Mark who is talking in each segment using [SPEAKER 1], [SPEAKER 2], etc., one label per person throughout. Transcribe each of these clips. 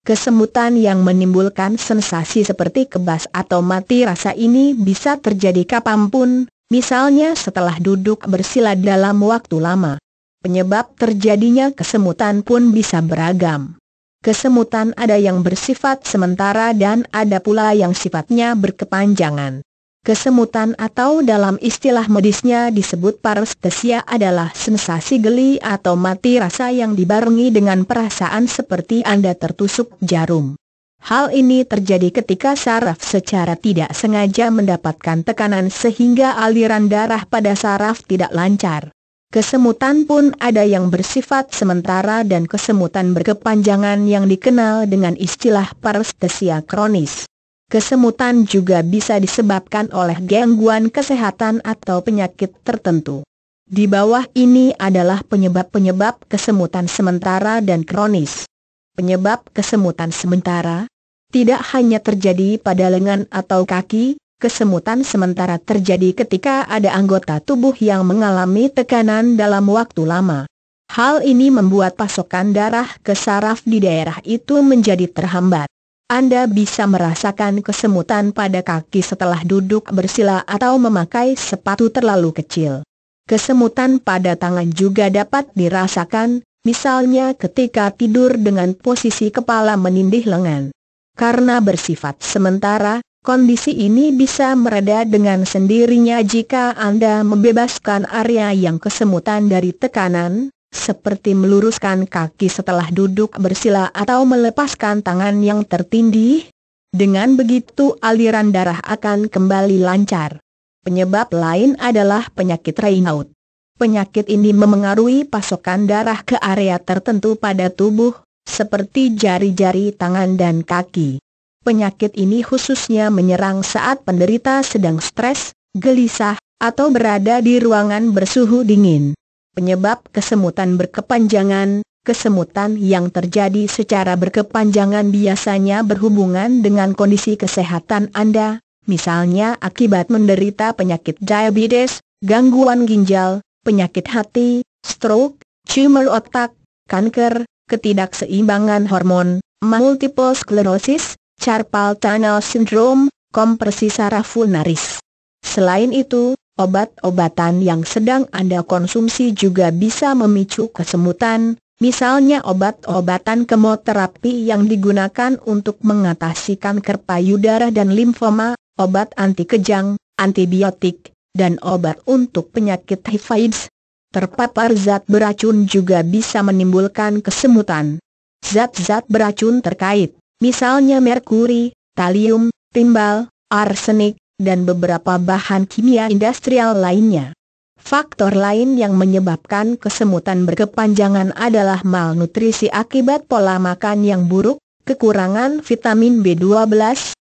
[SPEAKER 1] Kesemutan yang menimbulkan sensasi seperti kebas atau mati rasa ini bisa terjadi kapanpun, misalnya setelah duduk bersila dalam waktu lama. Penyebab terjadinya kesemutan pun bisa beragam. Kesemutan ada yang bersifat sementara dan ada pula yang sifatnya berkepanjangan. Kesemutan atau dalam istilah medisnya disebut parestesia adalah sensasi geli atau mati rasa yang dibarengi dengan perasaan seperti Anda tertusuk jarum. Hal ini terjadi ketika saraf secara tidak sengaja mendapatkan tekanan sehingga aliran darah pada saraf tidak lancar. Kesemutan pun ada yang bersifat sementara dan kesemutan berkepanjangan yang dikenal dengan istilah parestesia kronis. Kesemutan juga bisa disebabkan oleh gangguan kesehatan atau penyakit tertentu. Di bawah ini adalah penyebab-penyebab kesemutan sementara dan kronis. Penyebab kesemutan sementara tidak hanya terjadi pada lengan atau kaki. Kesemutan sementara terjadi ketika ada anggota tubuh yang mengalami tekanan dalam waktu lama. Hal ini membuat pasokan darah ke saraf di daerah itu menjadi terhambat. Anda bisa merasakan kesemutan pada kaki setelah duduk bersila atau memakai sepatu terlalu kecil. Kesemutan pada tangan juga dapat dirasakan, misalnya ketika tidur dengan posisi kepala menindih lengan. Karena bersifat sementara, kondisi ini bisa mereda dengan sendirinya jika Anda membebaskan area yang kesemutan dari tekanan, seperti meluruskan kaki setelah duduk bersila atau melepaskan tangan yang tertindih. Dengan begitu aliran darah akan kembali lancar. Penyebab lain adalah penyakit Raynaud. Penyakit ini memengaruhi pasokan darah ke area tertentu pada tubuh, seperti jari-jari tangan dan kaki. Penyakit ini khususnya menyerang saat penderita sedang stres, gelisah, atau berada di ruangan bersuhu dingin. Penyebab kesemutan berkepanjangan, kesemutan yang terjadi secara berkepanjangan biasanya berhubungan dengan kondisi kesehatan Anda, misalnya akibat menderita penyakit diabetes, gangguan ginjal, penyakit hati, stroke, tumor otak, kanker, ketidakseimbangan hormon, multiple sclerosis, carpal tunnel syndrome, kompresi saraf vulnaris. Selain itu, obat-obatan yang sedang Anda konsumsi juga bisa memicu kesemutan, misalnya obat-obatan kemoterapi yang digunakan untuk mengatasi kanker payudara dan limfoma, obat anti kejang, antibiotik, dan obat untuk penyakit HIV. Terpapar zat beracun juga bisa menimbulkan kesemutan. Zat-zat beracun terkait, misalnya merkuri, talium, timbal, arsenik, dan beberapa bahan kimia industrial lainnya. Faktor lain yang menyebabkan kesemutan berkepanjangan adalah malnutrisi akibat pola makan yang buruk, kekurangan vitamin B12,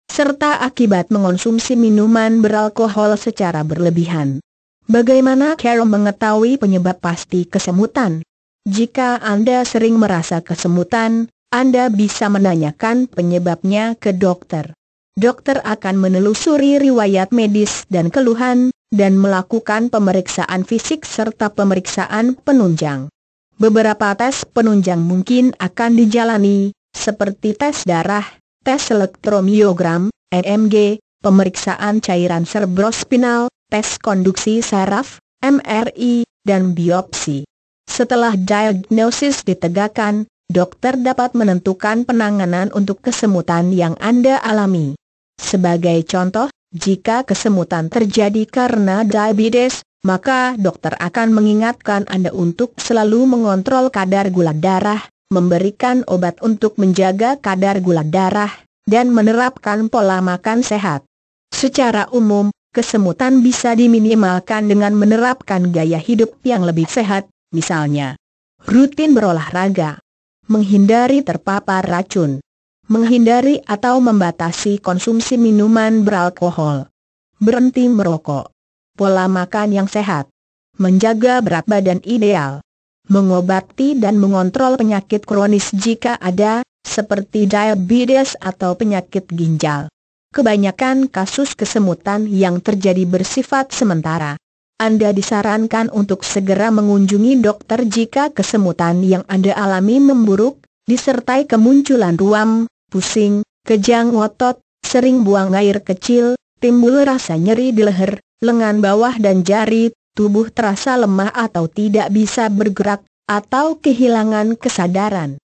[SPEAKER 1] serta akibat mengonsumsi minuman beralkohol secara berlebihan. Bagaimana cara mengetahui penyebab pasti kesemutan? Jika Anda sering merasa kesemutan, Anda bisa menanyakan penyebabnya ke dokter. Dokter akan menelusuri riwayat medis dan keluhan, dan melakukan pemeriksaan fisik serta pemeriksaan penunjang. Beberapa tes penunjang mungkin akan dijalani, seperti tes darah, tes elektromiogram, EMG, pemeriksaan cairan cerebrospinal, tes konduksi saraf, MRI, dan biopsi. Setelah diagnosis ditegakkan, dokter dapat menentukan penanganan untuk kesemutan yang Anda alami. Sebagai contoh, jika kesemutan terjadi karena diabetes, maka dokter akan mengingatkan Anda untuk selalu mengontrol kadar gula darah, memberikan obat untuk menjaga kadar gula darah, dan menerapkan pola makan sehat. Secara umum, kesemutan bisa diminimalkan dengan menerapkan gaya hidup yang lebih sehat, misalnya rutin berolahraga, menghindari terpapar racun, menghindari atau membatasi konsumsi minuman beralkohol, berhenti merokok, pola makan yang sehat, menjaga berat badan ideal, mengobati dan mengontrol penyakit kronis jika ada, seperti diabetes atau penyakit ginjal. Kebanyakan kasus kesemutan yang terjadi bersifat sementara. Anda disarankan untuk segera mengunjungi dokter jika kesemutan yang Anda alami memburuk, disertai kemunculan ruam, pusing, kejang otot, sering buang air kecil, timbul rasa nyeri di leher, lengan bawah dan jari, tubuh terasa lemah atau tidak bisa bergerak, atau kehilangan kesadaran.